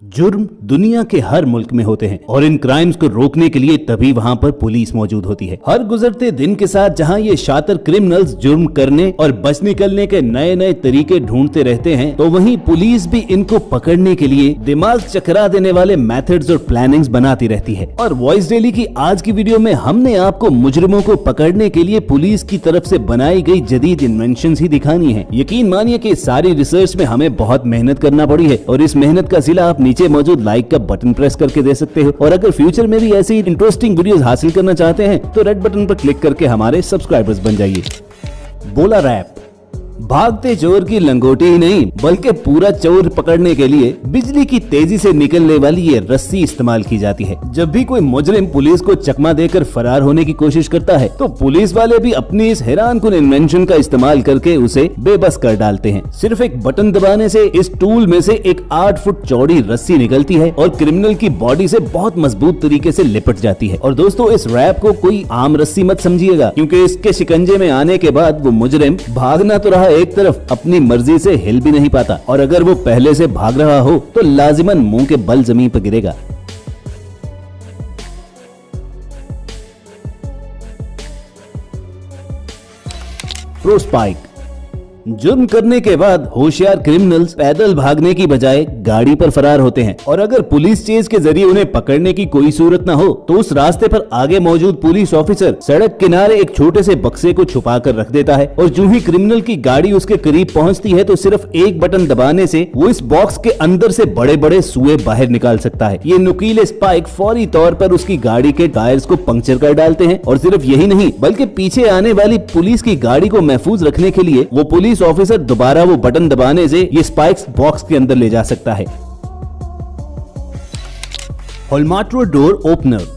जुर्म दुनिया के हर मुल्क में होते हैं और इन क्राइम्स को रोकने के लिए तभी वहाँ पर पुलिस मौजूद होती है। हर गुजरते दिन के साथ जहाँ ये शातिर क्रिमिनल्स जुर्म करने और बच निकलने के नए नए तरीके ढूंढते रहते हैं, तो वहीं पुलिस भी इनको पकड़ने के लिए दिमाग चकरा देने वाले मेथड्स और प्लानिंग्स बनाती रहती है। और वॉइस डेली की आज की वीडियो में हमने आपको मुजरिमों को पकड़ने के लिए पुलिस की तरफ से बनाई गई जदीद इन्वेंशंस ही दिखानी है। यकीन मानिए कि सारी रिसर्च में हमें बहुत मेहनत करना पड़ी है और इस मेहनत का सिला आप नीचे मौजूद लाइक का बटन प्रेस करके दे सकते हो। और अगर फ्यूचर में भी ऐसी इंटरेस्टिंग वीडियोस हासिल करना चाहते हैं तो रेड बटन पर क्लिक करके हमारे सब्सक्राइबर्स बन जाइए। बोला रैप भागते चोर की लंगोटी ही नहीं बल्कि पूरा चोर पकड़ने के लिए बिजली की तेजी से निकलने वाली ये रस्सी इस्तेमाल की जाती है। जब भी कोई मुजरिम पुलिस को चकमा देकर फरार होने की कोशिश करता है तो पुलिस वाले भी अपनी इस हैरानकुन इन्वेंशन का इस्तेमाल करके उसे बेबस कर डालते हैं। सिर्फ एक बटन दबाने से इस टूल में से एक 8 फुट चौड़ी रस्सी निकलती है और क्रिमिनल की बॉडी से बहुत मजबूत तरीके से लिपट जाती है। और दोस्तों, इस रैप को कोई आम रस्सी मत समझिएगा, क्योंकि इसके शिकंजे में आने के बाद वो मुजरिम भागना तो रहा एक तरफ, अपनी मर्जी से हिल भी नहीं पाता। और अगर वो पहले से भाग रहा हो तो लाजिमन मुंह के बल जमीन पर गिरेगा। प्रो स्पाइक जुर्म करने के बाद होशियार क्रिमिनल्स पैदल भागने की बजाय गाड़ी पर फरार होते हैं। और अगर पुलिस चेज के जरिए उन्हें पकड़ने की कोई सूरत न हो तो उस रास्ते पर आगे मौजूद पुलिस ऑफिसर सड़क किनारे एक छोटे से बक्से को छुपा कर रख देता है। और जो ही क्रिमिनल की गाड़ी उसके करीब पहुंचती है तो सिर्फ एक बटन दबाने से वो इस बॉक्स के अंदर से बड़े बड़े सुए बाहर निकाल सकता है। ये नुकीले स्पाइक फौरी तौर पर उसकी गाड़ी के टायर्स को पंक्चर कर डालते हैं। और सिर्फ यही नहीं बल्कि पीछे आने वाली पुलिस की गाड़ी को महफूज रखने के लिए वो पुलिस ऑफिसर दोबारा वो बटन दबाने से ये स्पाइक्स बॉक्स के अंदर ले जा सकता है। होल्माट्रो डोर ओपनर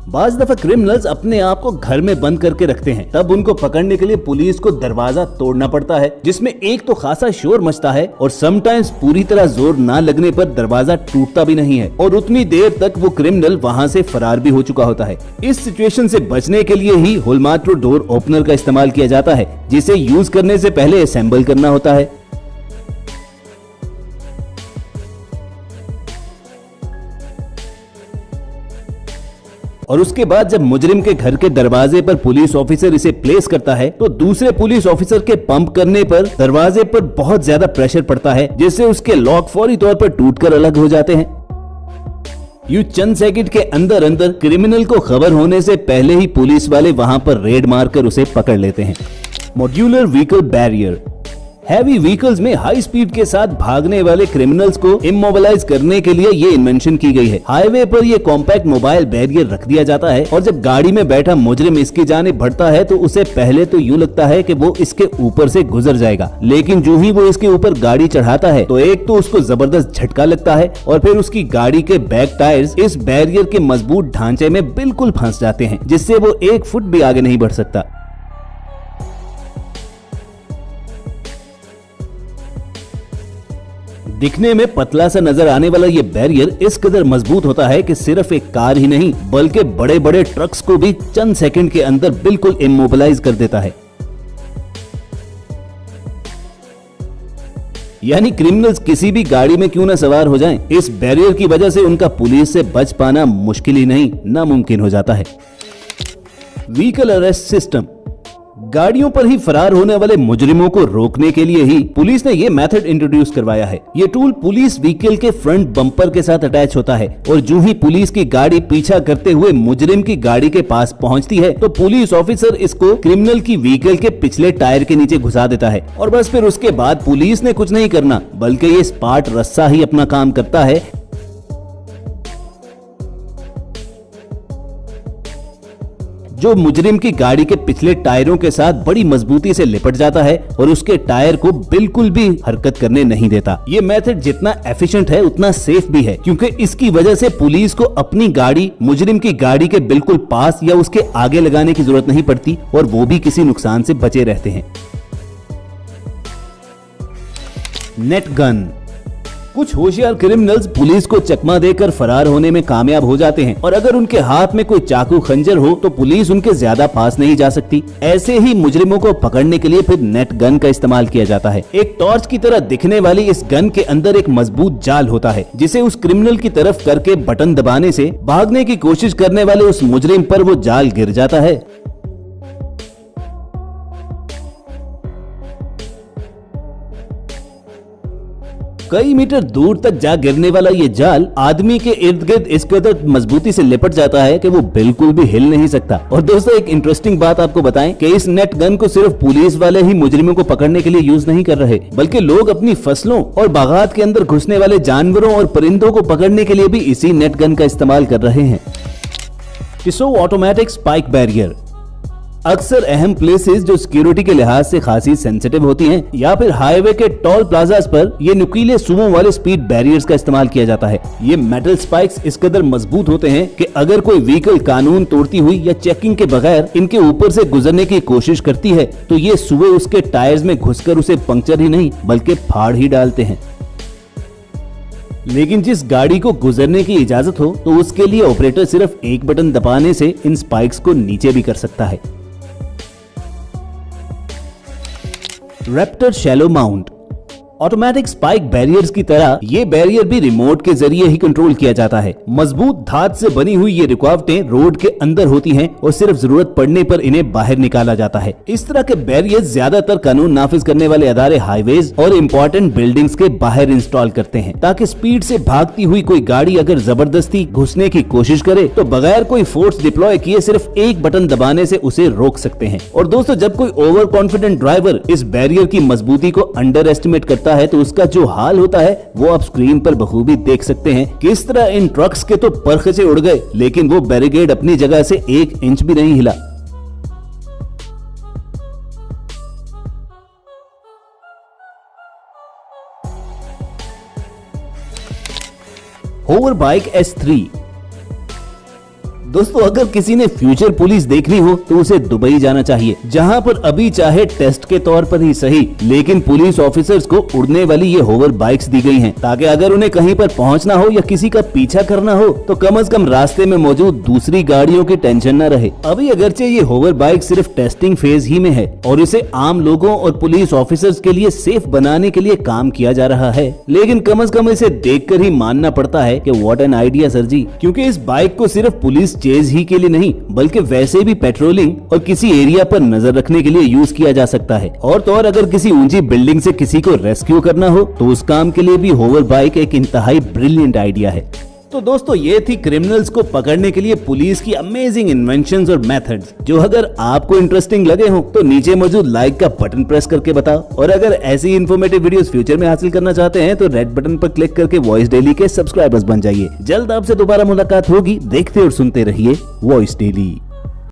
बाज दफा क्रिमिनल्स अपने आप को घर में बंद करके रखते हैं, तब उनको पकड़ने के लिए पुलिस को दरवाजा तोड़ना पड़ता है, जिसमें एक तो खासा शोर मचता है और समटाइम्स पूरी तरह जोर ना लगने पर दरवाजा टूटता भी नहीं है और उतनी देर तक वो क्रिमिनल वहां से फरार भी हो चुका होता है। इस सिचुएशन से बचने के लिए ही होल्माट्रो डोर ओपनर का इस्तेमाल किया जाता है, जिसे यूज करने से पहले असेंबल करना होता है। और उसके बाद जब मुजरिम के घर के दरवाजे पर पुलिस ऑफिसर इसे प्लेस करता है तो दूसरे पुलिस ऑफिसर के पंप करने पर दरवाजे पर बहुत ज्यादा प्रेशर पड़ता है, जिससे उसके लॉक फौरी तौर पर टूटकर अलग हो जाते हैं। यूं चंद सेकंड के अंदर अंदर क्रिमिनल को खबर होने से पहले ही पुलिस वाले वहां पर रेड मारकर उसे पकड़ लेते हैं। Modular vehicle barrier heavy vehicles में हाई स्पीड के साथ भागने वाले क्रिमिनल्स को इमोबिलाइज करने के लिए ये इन्वेंशन की गई है। हाईवे पर ये कॉम्पैक्ट मोबाइल बैरियर रख दिया जाता है और जब गाड़ी में बैठा मुजरिम इसकी जानिब बढ़ता है तो उसे पहले तो यूं लगता है कि वो इसके ऊपर से गुजर जाएगा, लेकिन जो ही वो इसके ऊपर गाड़ी चढ़ाता है तो एक तो उसको जबरदस्त झटका लगता है और फिर उसकी गाड़ी के बैक टायर्स इस बैरियर के मजबूत ढांचे में बिल्कुल फंस जाते हैं, जिससे वो 1 फुट भी आगे नहीं बढ़ सकता। दिखने में पतला सा नजर आने वाला ये बैरियर इस कदर मजबूत होता है कि सिर्फ एक कार ही नहीं बल्कि बड़े बड़े ट्रक्स को भी चंद सेकंड के अंदर बिल्कुल इमोबिलाइज कर देता है। यानी क्रिमिनल्स किसी भी गाड़ी में क्यों न सवार हो जाएं, इस बैरियर की वजह से उनका पुलिस से बच पाना मुश्किल ही नहीं नामुमकिन हो जाता है। व्हीकल अरेस्ट सिस्टम गाड़ियों पर ही फरार होने वाले मुजरिमों को रोकने के लिए ही पुलिस ने ये मेथड इंट्रोड्यूस करवाया है। ये टूल पुलिस व्हीकल के फ्रंट बम्पर के साथ अटैच होता है और जो ही पुलिस की गाड़ी पीछा करते हुए मुजरिम की गाड़ी के पास पहुंचती है तो पुलिस ऑफिसर इसको क्रिमिनल की व्हीकल के पिछले टायर के नीचे घुसा देता है। और बस फिर उसके बाद पुलिस ने कुछ नहीं करना बल्कि ये स्पार्ट रस्सा ही अपना काम करता है, जो मुजरिम की गाड़ी के पिछले टायरों के साथ बड़ी मजबूती से लिपट जाता है और उसके टायर को बिल्कुल भी हरकत करने नहीं देता। ये मेथड जितना एफिशिएंट है उतना सेफ भी है, क्योंकि इसकी वजह से पुलिस को अपनी गाड़ी मुजरिम की गाड़ी के बिल्कुल पास या उसके आगे लगाने की जरूरत नहीं पड़ती और वो भी किसी नुकसान से बचे रहते हैं। नेट गन कुछ होशियार क्रिमिनल्स पुलिस को चकमा देकर फरार होने में कामयाब हो जाते हैं, और अगर उनके हाथ में कोई चाकू खंजर हो तो पुलिस उनके ज्यादा पास नहीं जा सकती। ऐसे ही मुजरिमों को पकड़ने के लिए फिर नेट गन का इस्तेमाल किया जाता है। एक टॉर्च की तरह दिखने वाली इस गन के अंदर एक मजबूत जाल होता है, जिसे उस क्रिमिनल की तरफ करके बटन दबाने से भागने की कोशिश करने वाले उस मुजरिम पर वो जाल गिर जाता है। कई मीटर दूर तक जा गिरने वाला ये जाल आदमी के इर्द गिर्द इस कदर मजबूती से लिपट जाता है कि वो बिल्कुल भी हिल नहीं सकता। और दोस्तों, एक इंटरेस्टिंग बात आपको बताएं कि इस नेट गन को सिर्फ पुलिस वाले ही मुजरिमों को पकड़ने के लिए यूज नहीं कर रहे, बल्कि लोग अपनी फसलों और बागात के अंदर घुसने वाले जानवरों और परिंदों को पकड़ने के लिए भी इसी नेट गन का इस्तेमाल कर रहे हैं। टिसो ऑटोमेटिक स्पाइक बैरियर अक्सर अहम प्लेसेस जो सिक्योरिटी के लिहाज से खासी सेंसिटिव होती हैं, या फिर हाईवे के टोल प्लाजास पर ये नुकीले सुमों वाले स्पीड बैरियर्स का इस्तेमाल किया जाता है। ये मेटल स्पाइक्स इस कदर मजबूत होते हैं कि अगर कोई व्हीकल कानून तोड़ती हुई या चेकिंग के बगैर इनके ऊपर से गुजरने की कोशिश करती है तो ये सुबह उसके टायर्स में घुसकर उसे पंक्चर ही नहीं बल्कि फाड़ ही डालते हैं। लेकिन जिस गाड़ी को गुजरने की इजाजत हो तो उसके लिए ऑपरेटर सिर्फ एक बटन दबाने से इन स्पाइक्स को नीचे भी कर सकता है। Raptor shallow mount automatic spike barriers की तरह ये बैरियर भी रिमोट के जरिए ही कंट्रोल किया जाता है। मजबूत धात से बनी हुई ये रुकावटें रोड के अंदर होती हैं और सिर्फ जरूरत पड़ने पर इन्हें बाहर निकाला जाता है। इस तरह के बैरियर्स ज्यादातर कानून नाफिज करने वाले अदारे हाईवेज और इम्पोर्टेंट बिल्डिंग्स के बाहर इंस्टॉल करते हैं, ताकि स्पीड से भागती हुई कोई गाड़ी अगर जबरदस्ती घुसने की कोशिश करे तो बगैर कोई फोर्स डिप्लॉय किए सिर्फ एक बटन दबाने से उसे रोक सकते हैं। और दोस्तों, जब कोई ओवर कॉन्फिडेंट ड्राइवर इस बैरियर की मजबूती को अंडर एस्टिमेट करता है तो उसका जो हाल होता है वो आप स्क्रीन पर बखूबी देख सकते हैं। किस तरह इन ट्रक्स के तो परखचे उड़ गए, लेकिन वो बैरिकेड अपनी जगह से 1 इंच भी नहीं हिला। होवर बाइक S3 दोस्तों, अगर किसी ने फ्यूचर पुलिस देखनी हो तो उसे दुबई जाना चाहिए, जहां पर अभी चाहे टेस्ट के तौर पर ही सही लेकिन पुलिस ऑफिसर्स को उड़ने वाली ये होवर बाइक्स दी गई हैं, ताकि अगर उन्हें कहीं पर पहुंचना हो या किसी का पीछा करना हो तो कम से कम रास्ते में मौजूद दूसरी गाड़ियों की टेंशन न रहे। अभी अगरचे ये होवर बाइक सिर्फ टेस्टिंग फेज ही में है और इसे आम लोगों और पुलिस ऑफिसर्स के लिए सेफ बनाने के लिए काम किया जा रहा है, लेकिन कम से कम इसे देखकर ही मानना पड़ता है कि व्हाट एन आइडिया सर जी, क्योंकि इस बाइक को सिर्फ पुलिस चेज ही के लिए नहीं बल्कि वैसे भी पेट्रोलिंग और किसी एरिया पर नजर रखने के लिए यूज किया जा सकता है। और तो और अगर किसी ऊंची बिल्डिंग से किसी को रेस्क्यू करना हो तो उस काम के लिए भी होवर बाइक एक इंतहाई ब्रिलियंट आइडिया है। तो दोस्तों, ये थी क्रिमिनल्स को पकड़ने के लिए पुलिस की अमेजिंग इन्वेंशंस और मेथड्स, जो अगर आपको इंटरेस्टिंग लगे हो तो नीचे मौजूद लाइक का बटन प्रेस करके बताओ। और अगर ऐसी इन्फॉर्मेटिव वीडियोस फ्यूचर में हासिल करना चाहते हैं तो रेड बटन पर क्लिक करके वॉइस डेली के सब्सक्राइबर्स बन जाइए। जल्द आपसे दोबारा मुलाकात होगी। देखते और सुनते रहिए वॉइस डेली।